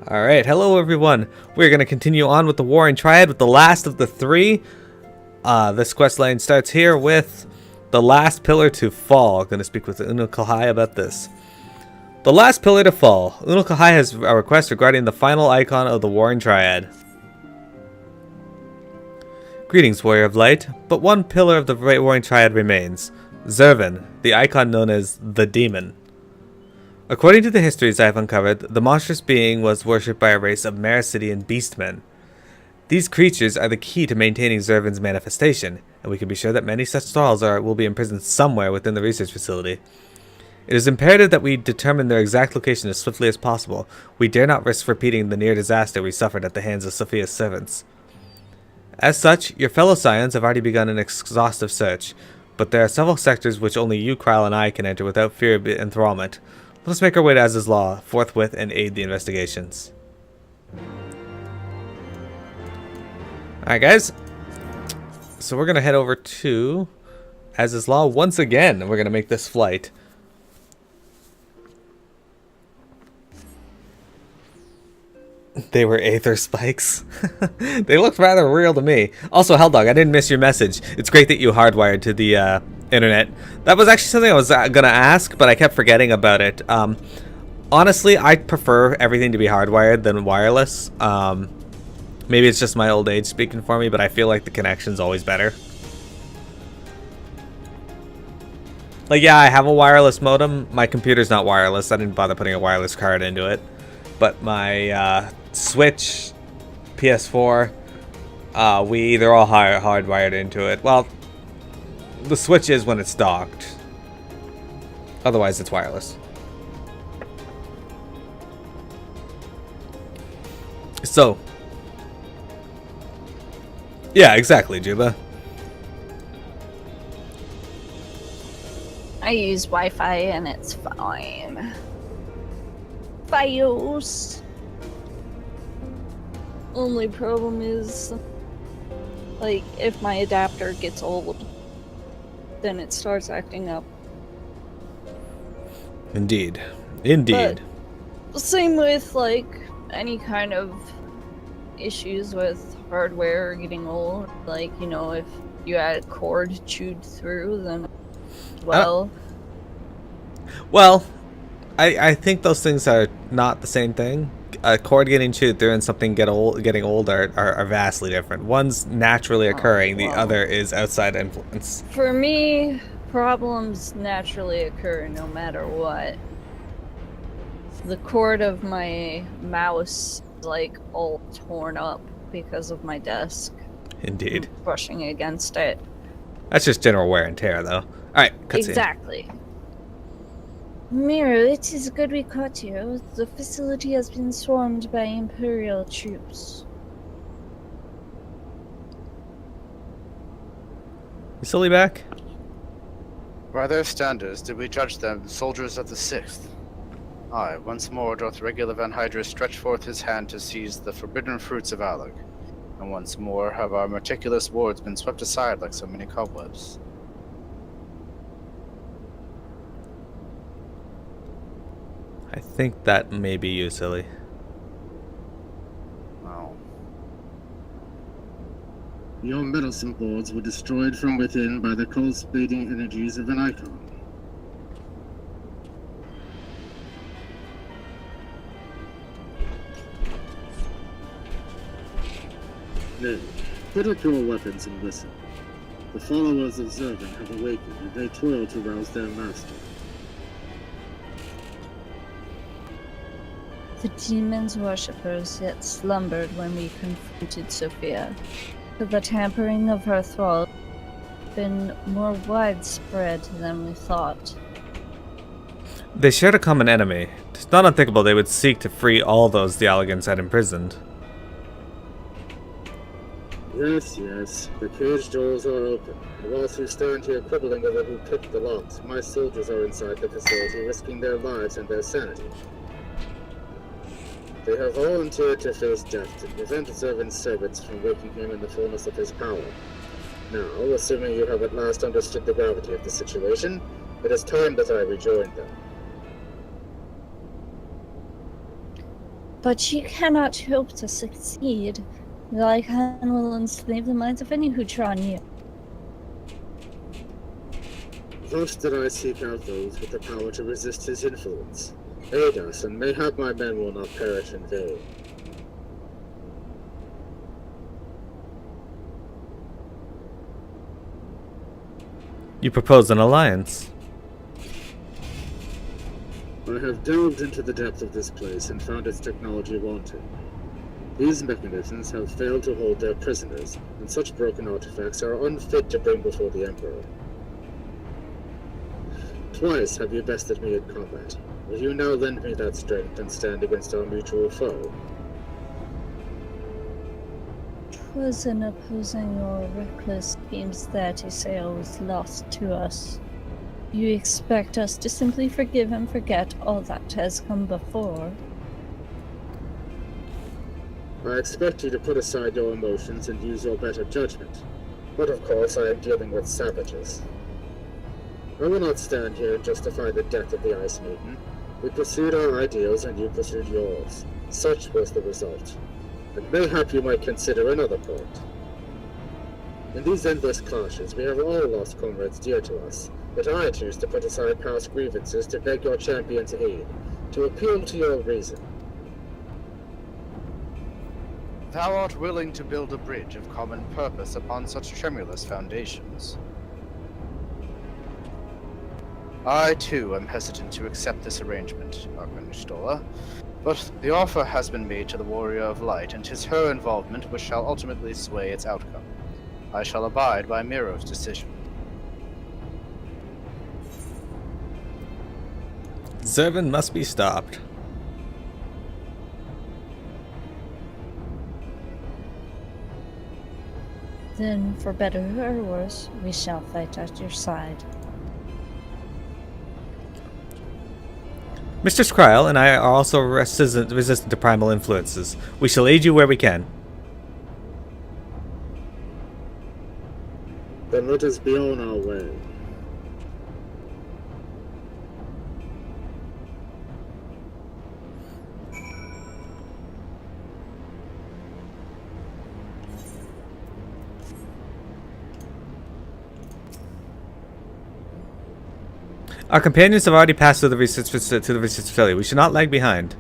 Alright, hello everyone. We're going to continue on with the Warring Triad with the last of the three. This quest line starts here with the last pillar to fall. I'm going to speak with Unukahai about this. The last pillar to fall. Unukahai has a request regarding the final icon of the Warring Triad. Greetings, Warrior of Light, but one pillar of the Warring Triad remains. Zurvan, the icon known as the Demon. According to the histories I have uncovered, the monstrous being was worshipped by a race of Mericidian beastmen. These creatures are the key to maintaining Zurvan's manifestation, and we can be sure that many such thralls will be imprisoned somewhere within the research facility. It is imperative that we determine their exact location as swiftly as possible. We dare not risk repeating the near disaster we suffered at the hands of Sophia's servants. As such, your fellow Scions have already begun an exhaustive search, but there are several sectors which only you, Kryle, and I can enter without fear of enthrallment. Let us make our way to Az's Law forthwith and aid the investigations. Alright guys, so we're going to head over to Az's Law once again. We're going to make this flight. They were aether spikes. They looked rather real to me. Also, Helldog, I didn't miss your message. It's great that you hardwired to the internet. That was actually something I was gonna ask, but I kept forgetting about it. Honestly, I prefer everything to be hardwired than wireless. Maybe it's just my old age speaking for me, but I feel like the connection's always better. Like, yeah, I have a wireless modem. My computer's not wireless. I didn't bother putting a wireless card into it. But my Switch, PS4, they're all hardwired into it. Well, the Switch is when it's docked. Otherwise, it's wireless. So, yeah, exactly, Juba. I use Wi-Fi and it's fine. Fios. Only problem is, like, if my adapter gets old, then it starts acting up. Indeed. Indeed. But same with, like, any kind of issues with hardware getting old. Like, you know, if you had a cord chewed through, then, well... Well, I think those things are not the same thing. A cord getting chewed through and something getting old are vastly different. One's naturally occurring, the other is outside influence. For me, problems naturally occur no matter what. The cord of my mouse is like all torn up because of my desk. Indeed. Brushing against it. That's just general wear and tear, though. Alright, cutscene. Exactly. Miro, it is good we caught you. The facility has been swarmed by Imperial troops. You silly back? By their standards did we judge them soldiers of the 6th. Aye, once more doth regular Van Hydra stretch forth his hand to seize the forbidden fruits of Alag, and once more have our meticulous wards been swept aside like so many cobwebs. I think that may be you, silly. Oh. Your medicine boards were destroyed from within by the cold-splitting energies of an icon. Nay, put up your weapons and listen. The followers of Zurvan have awakened, and they toil to rouse their master. The demon's worshippers yet slumbered when we confronted Sophia. The tampering of her thrall had been more widespread than we thought. They shared a common enemy. It's not unthinkable they would seek to free all those the Alligans had imprisoned. Yes, the cage doors are open, and whilst we stand here quibbling over who picked the locks, my soldiers are inside the facility risking their lives and their sanity. They have volunteered to face death to prevent Zurvan's servants from waking him in the fullness of his power. Now, assuming you have at last understood the gravity of the situation, it is time that I rejoin them. But you cannot hope to succeed. The Icon will enslave the minds of any who draw near. Thus did I seek out those with the power to resist his influence. Aid us, and mayhap my men will not perish in vain. You propose an alliance. I have delved into the depth of this place and found its technology wanting. These mechanisms have failed to hold their prisoners, and such broken artifacts are unfit to bring before the Emperor. Twice have you bested me in combat. Will you now lend me that strength and stand against our mutual foe? 'Twas in opposing your reckless schemes that Isael was lost to us. You expect us to simply forgive and forget all that has come before? I expect you to put aside your emotions and use your better judgment. But of course I am dealing with savages. I will not stand here and justify the death of the Ice Maiden. We pursued our ideals and you pursued yours. Such was the result. And mayhap you might consider another point. In these endless clashes, we have all lost comrades dear to us, but I choose to put aside past grievances to beg your champion's aid, to appeal to your reason. Thou art willing to build a bridge of common purpose upon such tremulous foundations. I, too, am hesitant to accept this arrangement, Archon, but the offer has been made to the Warrior of Light, and 'tis her involvement which shall ultimately sway its outcome. I shall abide by Mearo's decision. Zurvan must be stopped. Then, for better or worse, we shall fight at your side. Mr. Skryl and I are also resistant to primal influences. We shall aid you where we can. Then let us be on our way. Our companions have already passed through the research facility. We should not lag behind.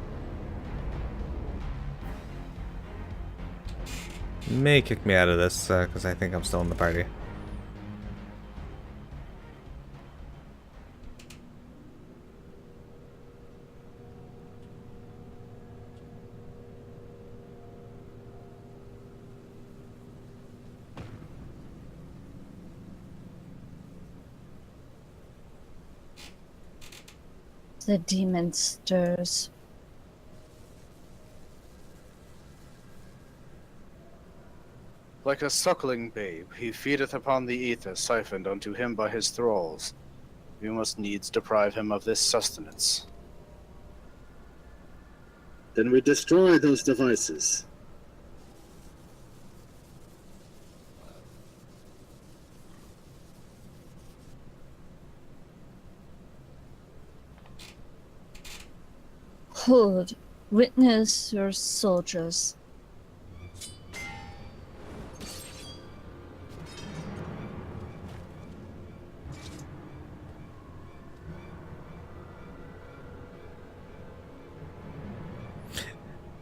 You may kick me out of this because I think I'm still in the party. The demon stirs. Like a suckling babe, he feedeth upon the ether siphoned unto him by his thralls. We must needs deprive him of this sustenance. Then we destroy those devices. Hold, witness your soldiers.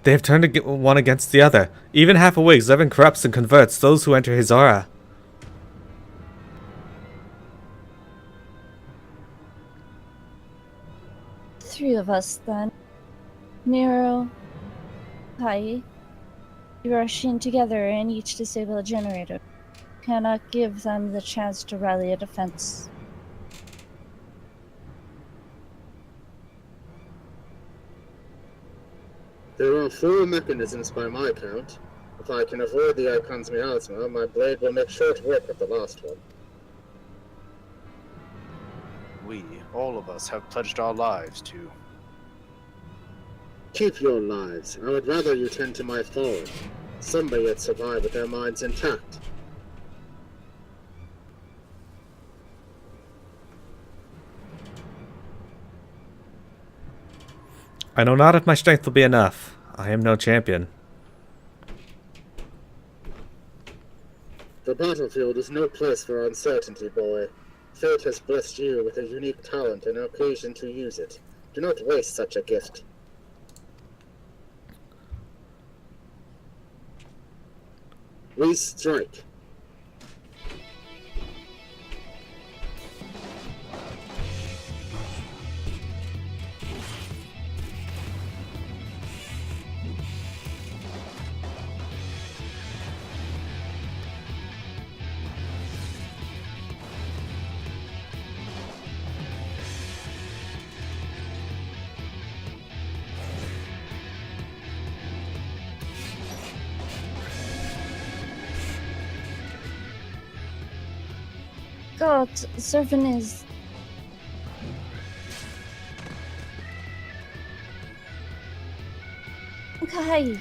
They have turned one against the other. Even half awake, Zurvan corrupts and converts those who enter his aura. Three of us, then. Mearo, Kai, you rush in together and each disable a generator. Cannot give them the chance to rally a defense. There are 4 mechanisms by my count. If I can avoid the Icon's miasma, my blade will make short work of the last one. We, all of us, have pledged our lives to. Keep your lives. I would rather you tend to my fallen. Some may yet survive with their minds intact. I know not if my strength will be enough. I am no champion. The battlefield is no place for uncertainty, boy. Fate has blessed you with a unique talent and an occasion to use it. Do not waste such a gift. We strike. God, Zurvan is... Okay.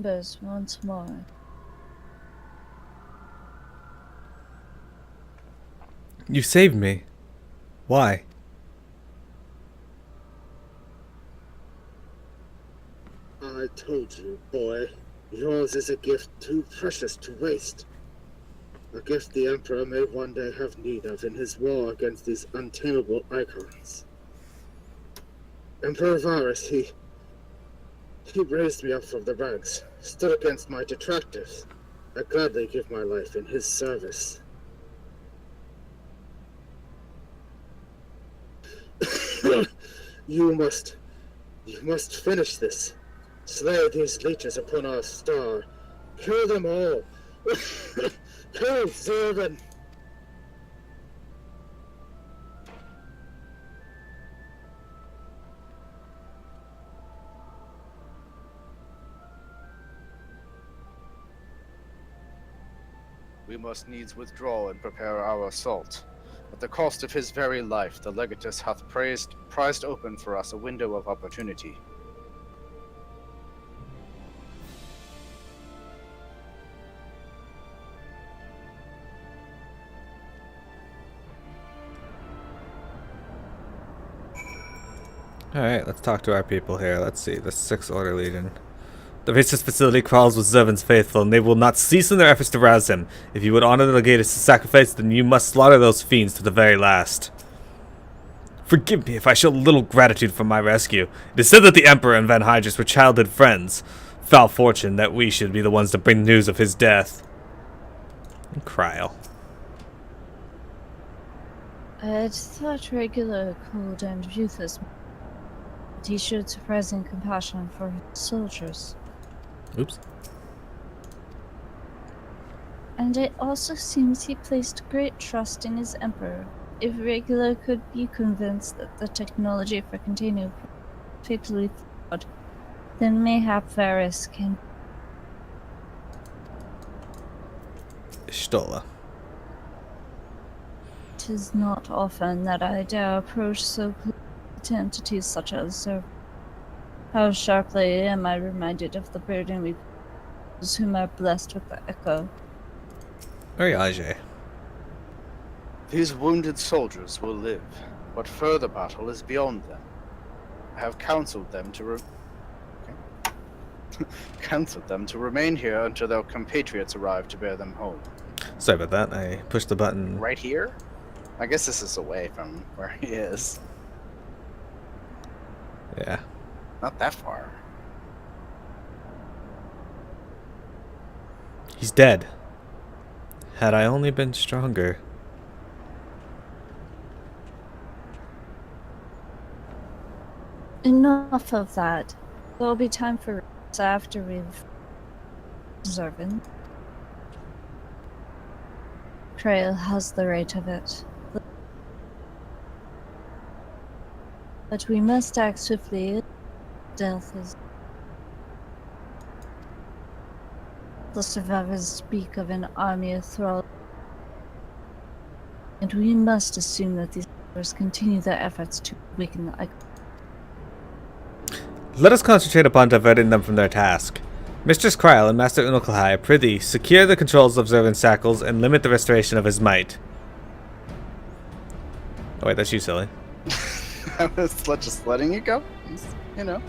But once more. You saved me. Why? I told you, boy. Yours is a gift too precious to waste. A gift the Emperor may one day have need of in his war against these untamable icons. Emperor Varus, he raised me up from the ranks, stood against my detractors. I gladly give my life in his service. You must finish this. Slay these leeches upon our star. Kill them all. Kill Zurvan. We must needs withdraw and prepare our assault. At the cost of his very life, the Legatus hath prized open for us a window of opportunity. Alright, let's talk to our people here. Let's see, the 6th Order Legion. The racist facility crawls with Zurvan's faithful, and they will not cease in their efforts to rouse him. If you would honor the Legatus' sacrifice, then you must slaughter those fiends to the very last. Forgive me if I show little gratitude for my rescue. It is said that the Emperor and Van Hydrus were childhood friends. Foul fortune that we should be the ones to bring news of his death. And Kryl. I had thought regular cold and ruthless, but he showed surprising compassion for his soldiers. Oops. And it also seems he placed great trust in his emperor. If Regular could be convinced that the technology for containing fatally flawed, then mayhap Varus can... Stola. It is not often that I dare approach so close to entities such as Zurvan. How sharply am I reminded of the burden we those whom are blessed with the echo. Very Ajay. These wounded soldiers will live, but further battle is beyond them. I have counseled them to counseled them to remain here until their compatriots arrive to bear them home. Sorry about that. I pushed the button. Right here? I guess this is away from where he is. Yeah. Not that far. He's dead. Had I only been stronger. Enough of that. There'll be time for rest after we've Zurvan. Trail has the right of it. But we must act swiftly. Death is. The survivors speak of an army of thralls, and we must assume that these members continue their efforts to weaken the icon. Let us concentrate upon diverting them from their task. Mistress Kryl and Master Unokalhai, prithee, secure the controls of Zurvan's shackles and limit the restoration of his might. Oh wait, that's you, silly. I was just letting you go. You know.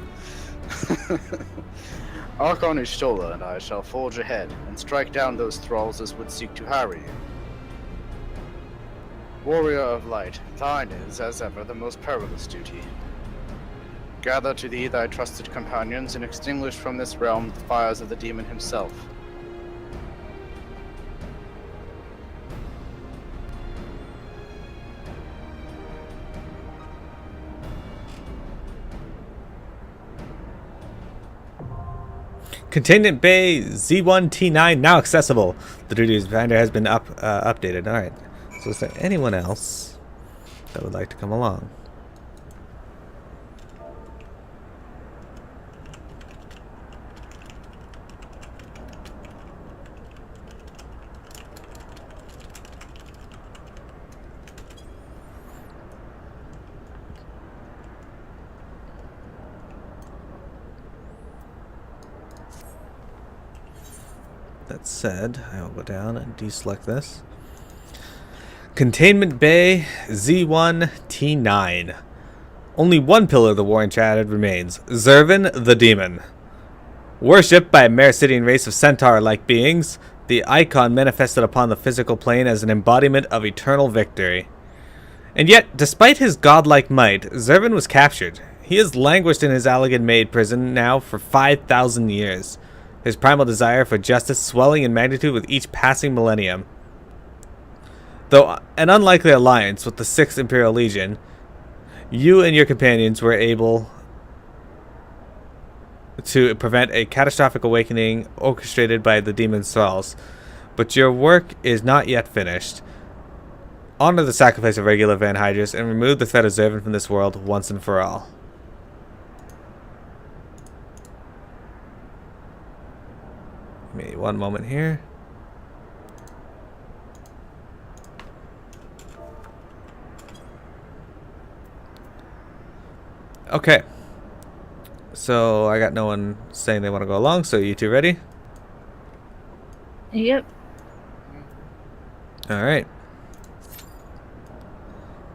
Archon Ishtola and I shall forge ahead and strike down those thralls as would seek to harry you. Warrior of Light, thine is, as ever, the most perilous duty. Gather to thee thy trusted companions and extinguish from this realm the fires of the demon himself. Containment Bay Z1T9 now accessible. The duties finder has been updated. Alright. So is there anyone else that would like to come along? That said, I will go down and deselect this. Containment Bay Z1T9. Only one pillar of the Warring Triad remains, Zurvan the Demon. Worshipped by a Mericidian race of centaur-like beings, the icon manifested upon the physical plane as an embodiment of eternal victory. And yet, despite his godlike might, Zurvan was captured. He has languished in his Allagan-made prison now for 5,000 years. His primal desire for justice swelling in magnitude with each passing millennium. Though an unlikely alliance with the 6th Imperial Legion, you and your companions were able to prevent a catastrophic awakening orchestrated by the demon's thralls. But your work is not yet finished. Honor the sacrifice of regular Van Hydrus and remove the threat of Zurvan from this world once and for all. Give me one moment here. Okay. So I got no one saying they want to go along, so you two ready? Yep. Alright.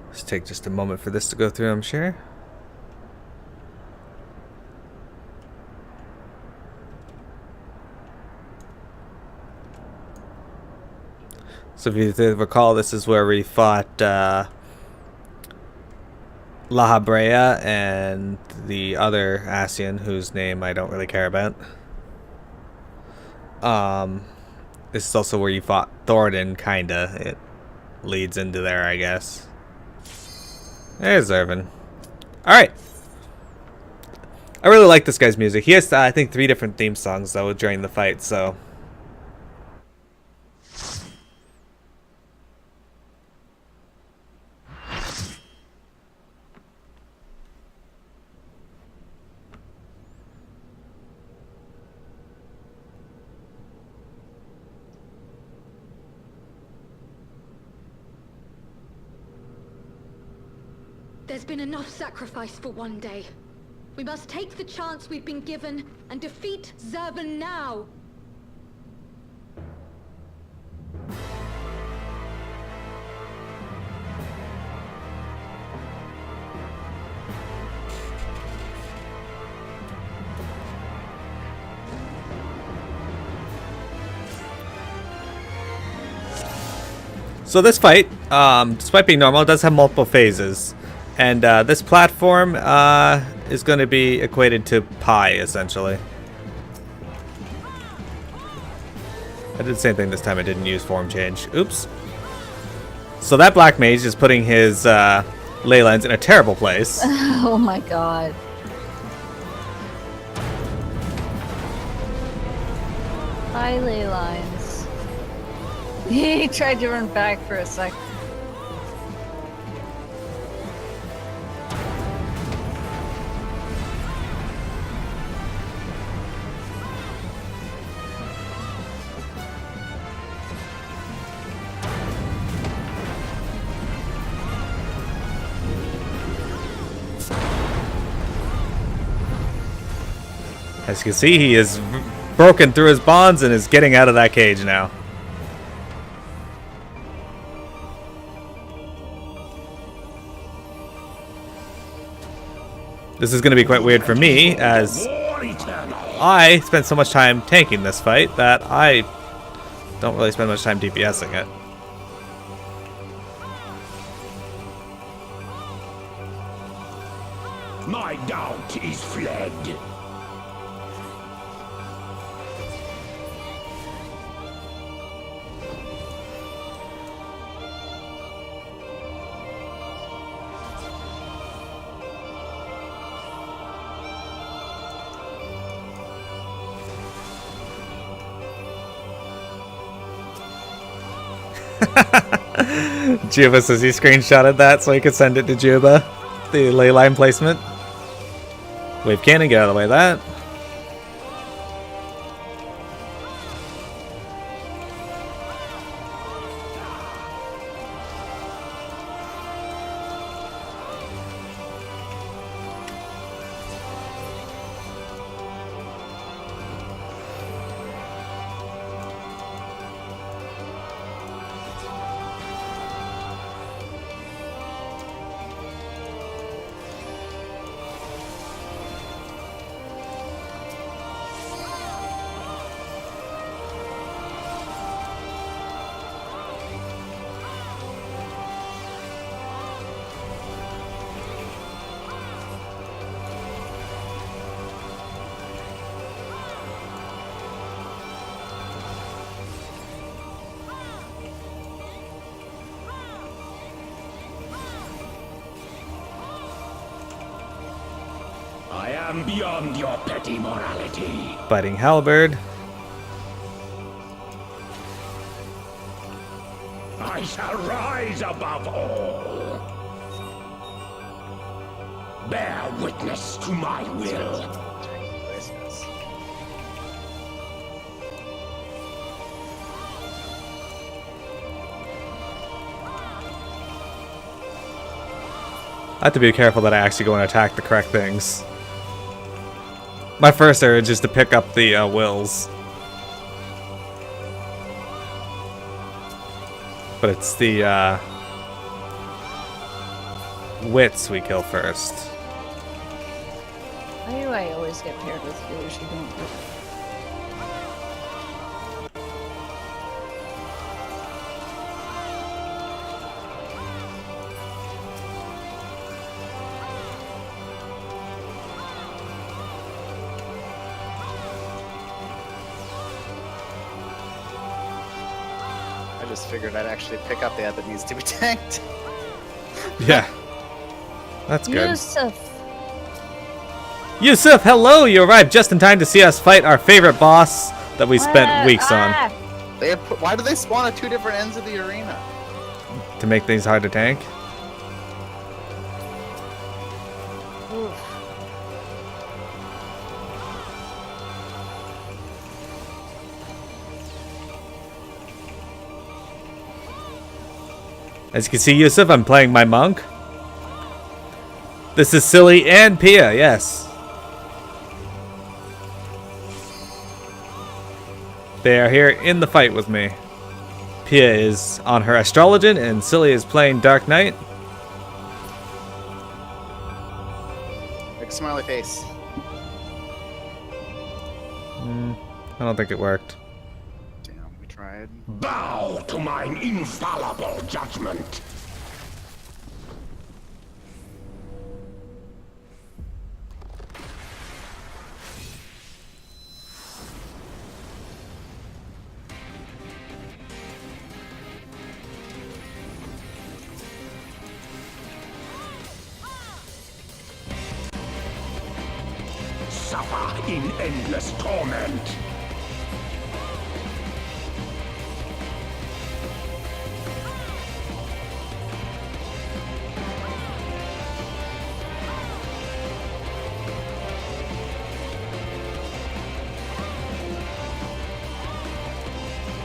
Let's take just a moment for this to go through, I'm sure. So if you recall, this is where we fought La Habrea and the other Ascian, whose name I don't really care about. This is also where you fought Thoradin, kinda. It leads into there, I guess. There's Zurvan. Alright. I really like this guy's music. He has, I think, 3 different theme songs, though, during the fight, so... There's been enough sacrifice for one day. We must take the chance we've been given and defeat Zurvan now. So this fight, despite being normal, does have multiple phases. And this platform is going to be equated to pi, essentially. I did the same thing this time. I didn't use form change. Oops. So that black mage is putting his ley lines in a terrible place. Oh my god. Hi, ley lines. He tried to run back for a sec. As you can see, he is broken through his bonds and is getting out of that cage now. This is going to be quite weird for me, as I spent so much time tanking this fight that I don't really spend much time DPSing it. My doubt is fled. Juba says he screenshotted that so he could send it to Juba. The ley line placement. Wave cannon, get out of the way of that. I am beyond your petty morality. Biting halberd. I shall rise above all. Bear witness to my will. I have to be careful that I actually go and attack the correct things. My first urge is to pick up the wills. But it's the wits we kill first. Why do I always get paired with healers who don't do I just figured I'd actually pick up the ad that needs to be tanked. Yeah. That's good. Yusuf! Yusuf, hello! You arrived just in time to see us fight our favorite boss that we spent weeks on. Why do they spawn at two different ends of the arena? To make things hard to tank. As you can see, Yusuf, I'm playing my monk. This is Silly and Pia, yes. They are here in the fight with me. Pia is on her Astrologian and Silly is playing Dark Knight. Like a smiley face. I don't think it worked. Damn, we tried. Bow to mine infallible judgment. Suffer in endless torment.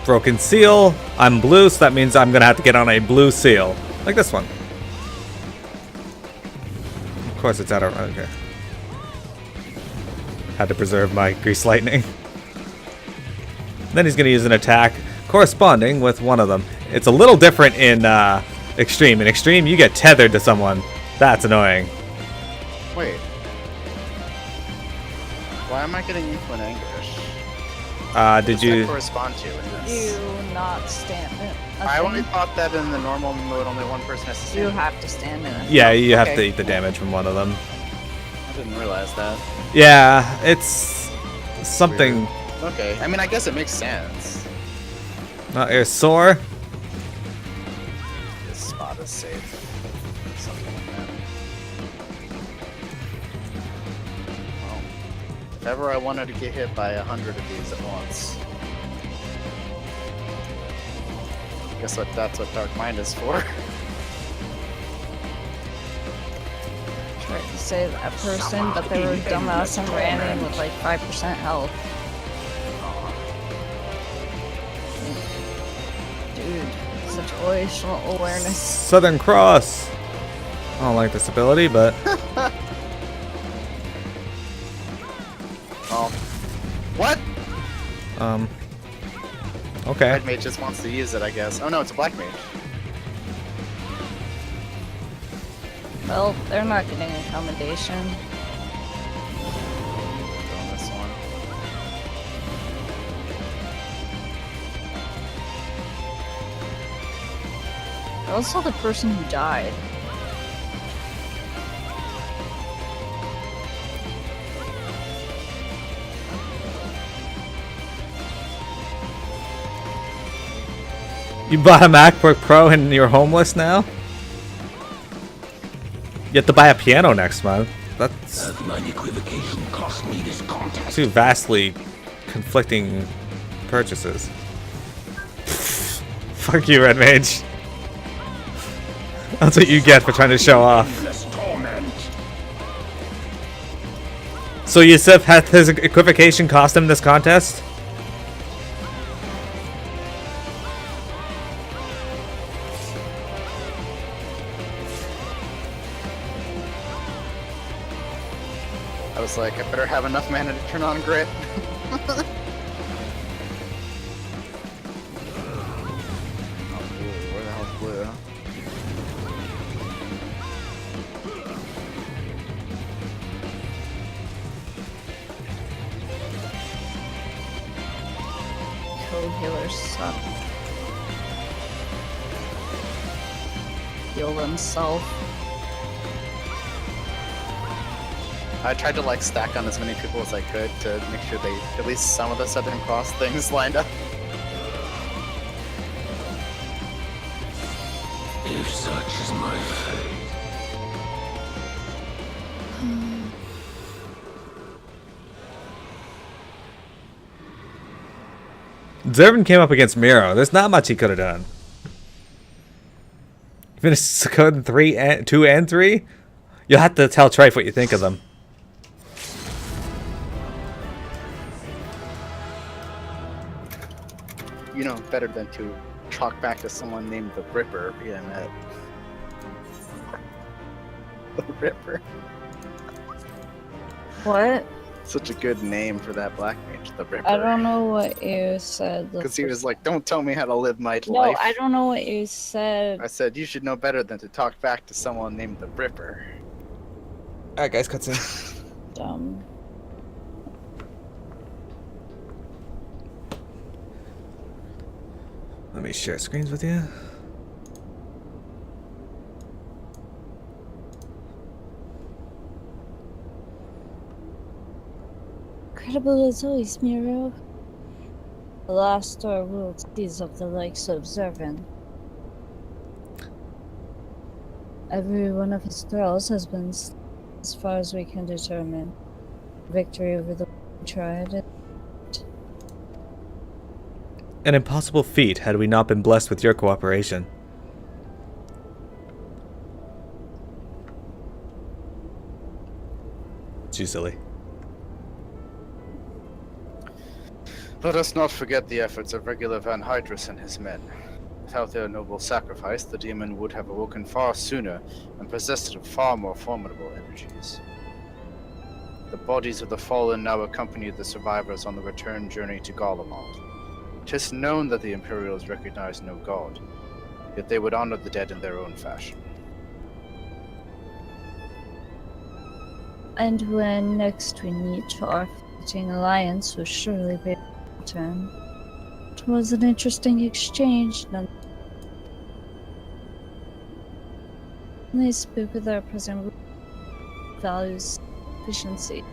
Broken seal. I'm blue, so that means I'm gonna have to get on a blue seal. Like this one. Of course it's out of... Okay. Had to preserve my grease lightning. Then he's gonna use an attack corresponding with one of them. It's a little different in Extreme. In Extreme, you get tethered to someone. That's annoying. Wait. Why am I getting influent anguish? Did What does you... that correspond to in this? You not stand in. I only thought that in the normal mode, only one person has to stand. You have to stand in it. Yeah, you have Okay. to eat the damage from one of them. I didn't realize that. Yeah, it's something... Okay, I mean, I guess it makes sense. Not air sore. This spot is safe. Something like that. Well, if ever I wanted to get hit by 100 of these at once. Guess what? That's what Dark Mind is for. Tried to save that person, but they were dumbass and ran in with like 5% health. Dude, situational awareness. Southern Cross. I don't like this ability, but... Oh. What? Okay. Red Mage just wants to use it, I guess. Oh no, it's a Black Mage. Well, they're not getting accommodation. On this one. I also the person who died. You bought a MacBook Pro and you're homeless now? You have to buy a piano next month. That's Has my equivocation cost me this contest? two vastly conflicting purchases. Fuck you, Red Mage. That's what you get for trying to show off. Endless torment. So Yusuf had his equivocation cost him this contest? I was like, I better have enough mana to turn on Grit. Oh, blue. Where the hell's blue? Code healers suck. Heal themselves. I tried to like stack on as many people as I could to make sure they at least some of the Southern Cross things lined up. If such is my fate. Zurvan came up against Miro. There's not much he could have done. You finished code 2 and 3? You'll have to tell Trife what you think of them. You know, better than to chalk back to someone named the Ripper being it. The Ripper. What? Such a good name for that Black Mage, the Ripper. I don't know what you said. Because he was like, don't tell me how to live my No, life. I don't know what you said. I said, you should know better than to talk back to someone named the Ripper. Alright guys, cutscene. Dumb. Let me share screens with you. Incredible as always, Miro. The last star world sees of the likes of Zurvan. Every one of his thralls has been, as far as we can determine, victory over the Warring Triad. An impossible feat had we not been blessed with your cooperation. Too silly. Let us not forget the efforts of regular Van Hydrus and his men. Without their noble sacrifice, the demon would have awoken far sooner and possessed of far more formidable energies. The bodies of the fallen now accompany the survivors on the return journey to Garlemald. 'Tis known that the Imperials recognize no god, yet they would honor the dead in their own fashion. And when next we meet, our fleeting alliance will surely be a return. It was an interesting exchange. They spoke with our present values efficiency.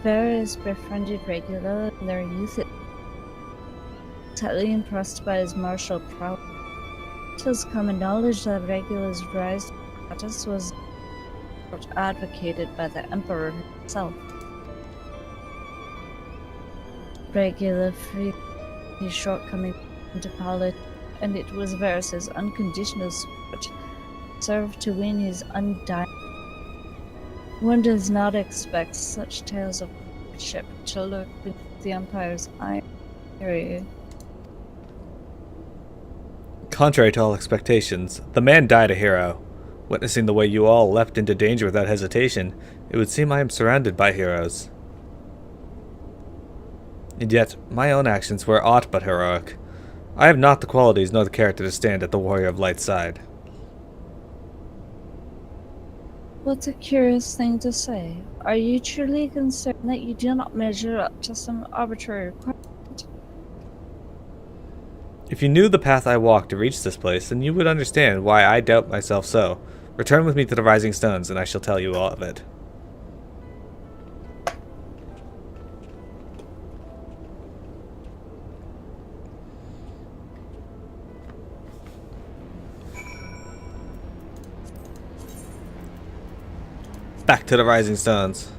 Varys befriended Regular in their youth, tightly impressed by his martial prowess. It was common knowledge that Regular's rise to status was advocated by the Emperor himself. Regular freed his shortcomings into politics, and it was Varys' unconditional support served to win his undying. One does not expect such tales of friendship to lurk beneath the Empire's iron area. Contrary to all expectations, the man died a hero. Witnessing the way you all leapt into danger without hesitation, it would seem I am surrounded by heroes. And yet, my own actions were aught but heroic. I have not the qualities nor the character to stand at the Warrior of Light's side. What a curious thing to say. Are you truly concerned that you do not measure up to some arbitrary requirement? If you knew the path I walked to reach this place, then you would understand why I doubt myself so. Return with me to the Rising Stones, and I shall tell you all of it. Back to the Rising Stones.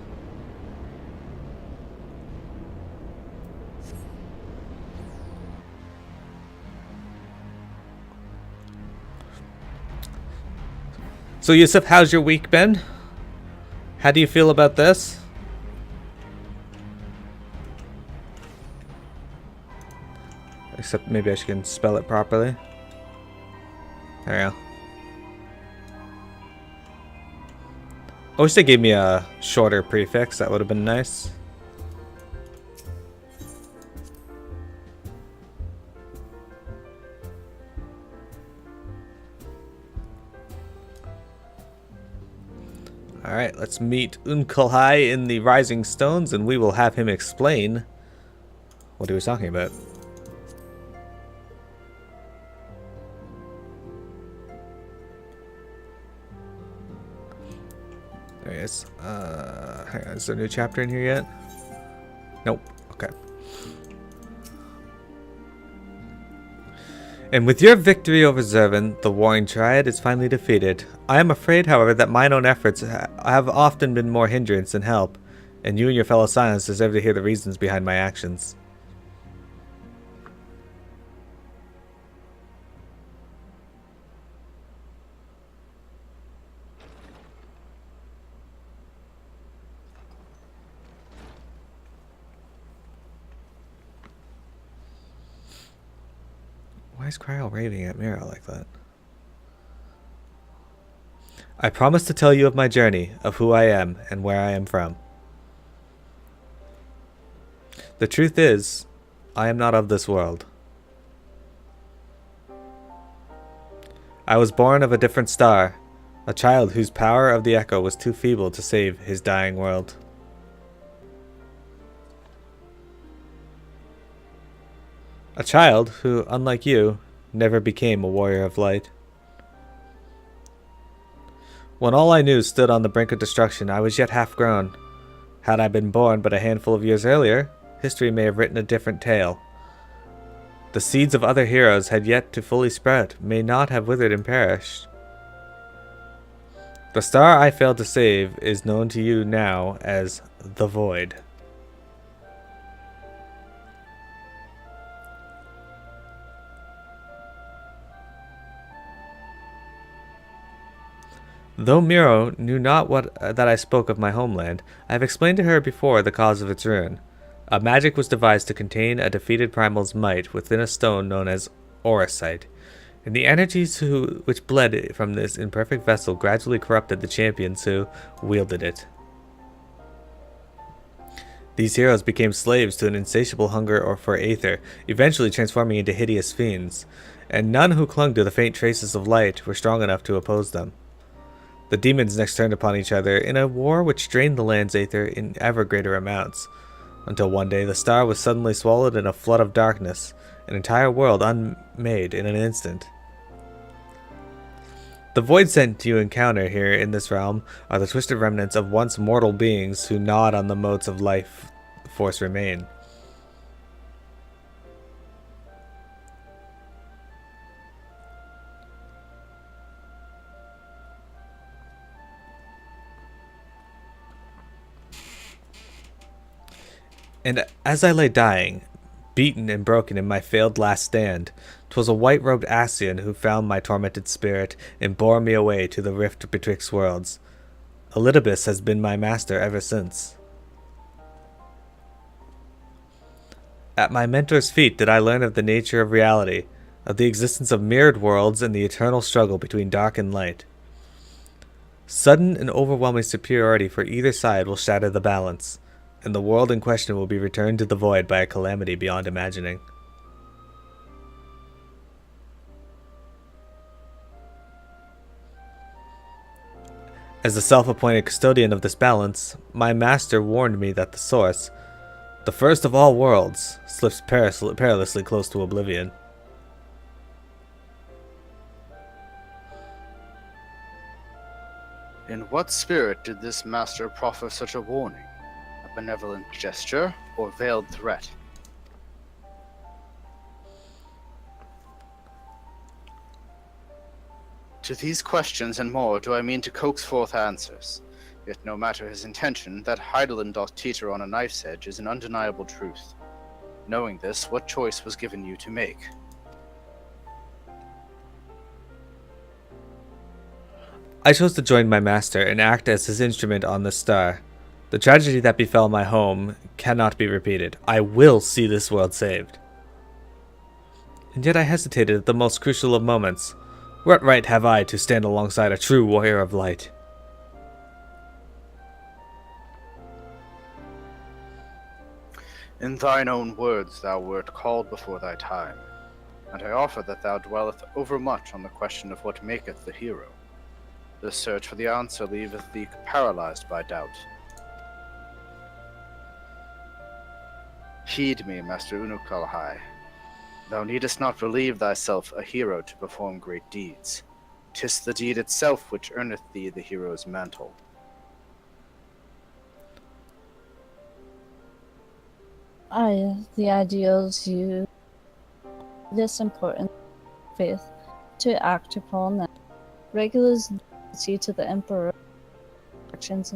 So Yusuf, how's your week been? How do you feel about this? Except maybe I can spell it properly. There we go. I wish they gave me a shorter prefix. That would have been nice. Alright, let's meet Unkalhai in the Rising Stones, and we will have him explain what he was talking about. There he is. Hang on, is there a new chapter in here yet? Nope. Okay. And with your victory over Zurvan, the Warring Triad is finally defeated. I am afraid, however, that mine own efforts have often been more hindrance than help, and you and your fellow Silence deserve to hear the reasons behind my actions. Why is Cryo raving at Mearow like that? I promise to tell you of my journey, of who I am, and where I am from. The truth is, I am not of this world. I was born of a different star, a child whose power of the echo was too feeble to save his dying world. A child who, unlike you, never became a warrior of light. When all I knew stood on the brink of destruction, I was yet half grown. Had I been born but a handful of years earlier, history may have written a different tale. The seeds of other heroes had yet to fully sprout, may not have withered and perished. The star I failed to save is known to you now as the Void. Though Mearow knew not that I spoke of my homeland, I have explained to her before the cause of its ruin. A magic was devised to contain a defeated primal's might within a stone known as Auracite, and the energies which bled from this imperfect vessel gradually corrupted the champions who wielded it. These heroes became slaves to an insatiable hunger for aether, eventually transforming into hideous fiends, and none who clung to the faint traces of light were strong enough to oppose them. The demons next turned upon each other in a war which drained the land's aether in ever greater amounts, until one day the star was suddenly swallowed in a flood of darkness, an entire world unmade in an instant. The void scent you encounter here in this realm are the twisted remnants of once mortal beings who gnawed on the motes of life force remain. And as I lay dying, beaten and broken in my failed last stand, 'twas a white-robed Ascian who found my tormented spirit and bore me away to the rift betwixt worlds. Elidibus has been my master ever since. At my mentor's feet did I learn of the nature of reality, of the existence of mirrored worlds and the eternal struggle between dark and light. Sudden and overwhelming superiority for either side will shatter the balance, and the world in question will be returned to the void by a calamity beyond imagining. As the self-appointed custodian of this balance, my master warned me that the source, the first of all worlds, slips perilously close to oblivion. In what spirit did this master proffer such a warning? A benevolent gesture or veiled threat? To these questions and more do I mean to coax forth answers. Yet no matter his intention, that Heidelin doth teeter on a knife's edge is an undeniable truth. Knowing this, what choice was given you to make? I chose to join my master and act as his instrument on this star. The tragedy that befell my home cannot be repeated. I will see this world saved. And yet I hesitated at the most crucial of moments. What right have I to stand alongside a true warrior of light? In thine own words thou wert called before thy time, and I offer that thou dwelleth overmuch on the question of what maketh the hero. The search for the answer leaveth thee paralyzed by doubt. Heed me, Master Unukalhai. Thou needest not believe thyself a hero to perform great deeds. 'Tis the deed itself which earneth thee the hero's mantle. The ideals you this important faith to act upon them. Regular's duty to the Emperor actions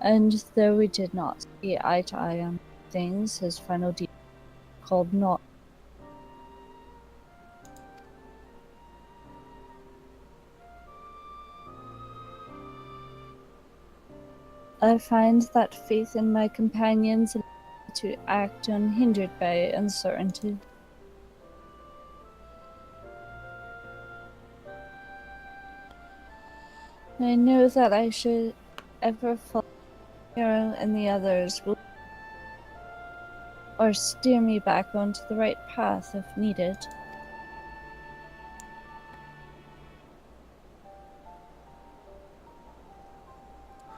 and though we did not see eye to eye on things, his final deed called not. I find that faith in my companions to act unhindered by uncertainty. I know that I should ever follow Hero and the others will or steer me back onto the right path if needed.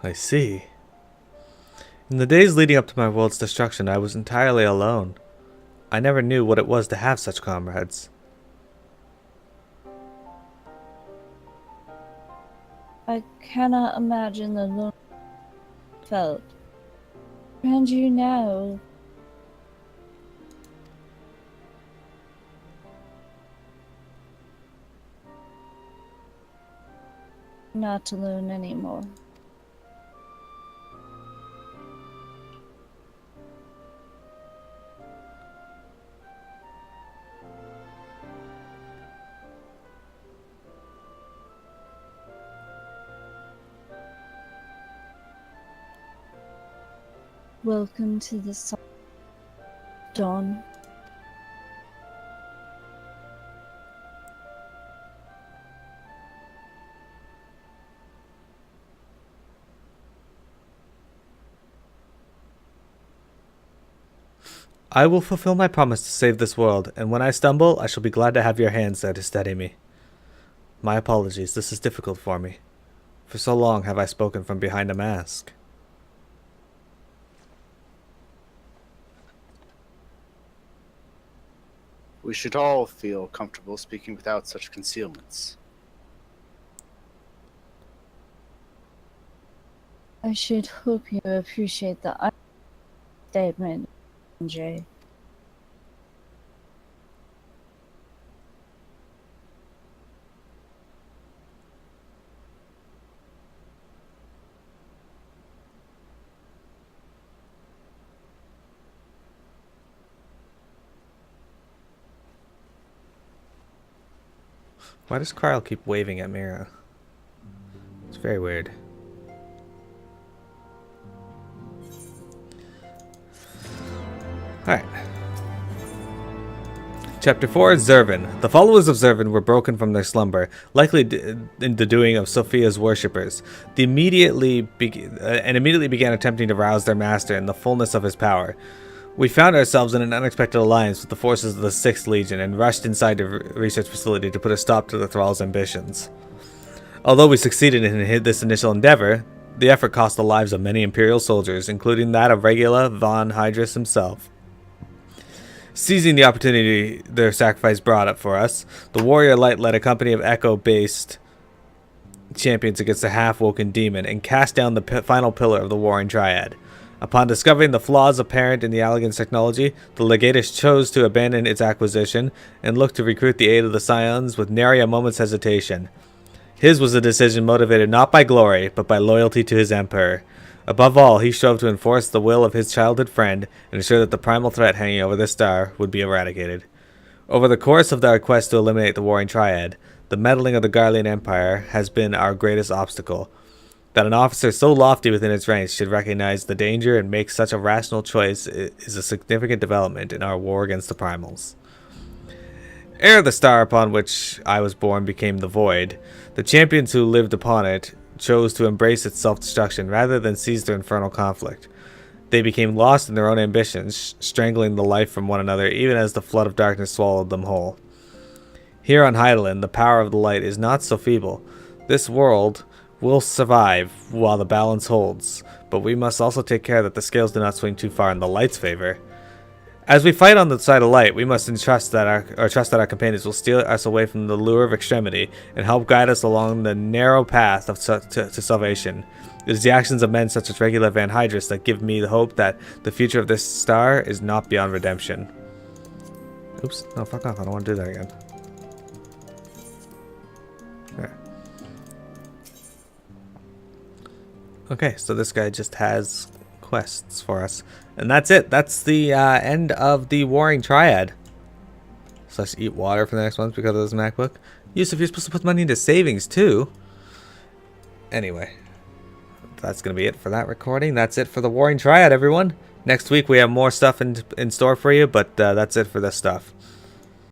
I see. In the days leading up to my world's destruction, I was entirely alone. I never knew what it was to have such comrades. I cannot imagine the loneliness I felt. And you now. Not alone anymore. Welcome to the dawn. I will fulfill my promise to save this world, and when I stumble, I shall be glad to have your hands there to steady me. My apologies, this is difficult for me. For so long have I spoken from behind a mask. We should all feel comfortable speaking without such concealments. I should hope you appreciate the statement, Jay. Why does Kyle keep waving at Mira? It's very weird. Alright. Chapter 4, Zurvan. The followers of Zurvan were broken from their slumber, likely in the doing of Sophia's worshippers. They immediately began attempting to rouse their master in the fullness of his power. We found ourselves in an unexpected alliance with the forces of the 6th Legion and rushed inside the research facility to put a stop to the Thrall's ambitions. Although we succeeded in this initial endeavor, the effort cost the lives of many Imperial soldiers, including that of Regula von Hydrus himself. Seizing the opportunity their sacrifice brought up for us, the Warrior Light led a company of Echo-based champions against the half-woken demon and cast down the final pillar of the Warring Triad. Upon discovering the flaws apparent in the Allegan's technology, the Legatus chose to abandon its acquisition and looked to recruit the aid of the Scions with nary a moment's hesitation. His was a decision motivated not by glory, but by loyalty to his Emperor. Above all, he strove to enforce the will of his childhood friend and ensure that the primal threat hanging over the star would be eradicated. Over the course of our quest to eliminate the Warring Triad, the meddling of the Garlean Empire has been our greatest obstacle. That an officer so lofty within its ranks should recognize the danger and make such a rational choice is a significant development in our war against the primals. Ere the star upon which I was born became the Void, the champions who lived upon it chose to embrace its self-destruction rather than seize their infernal conflict. They became lost in their own ambitions, strangling the life from one another even as the flood of darkness swallowed them whole. Here on Hydaelyn, the power of the light is not so feeble. This world will survive while the balance holds, but we must also take care that the scales do not swing too far in the light's favor. As we fight on the side of light, we must trust that our companions will steal us away from the lure of extremity and help guide us along the narrow path to salvation. It is the actions of men such as Regula von Hydrus that give me the hope that the future of this star is not beyond redemption. Oops, no, fuck off, I don't want to do that again. There. Okay, so this guy just has quests for us. And that's it. That's the end of the Warring Triad. So let's eat water for the next month because of this MacBook. Yusuf, you're supposed to put money into savings too. Anyway, that's going to be it for that recording. That's it for the Warring Triad, everyone. Next week we have more stuff in store for you, but that's it for this stuff.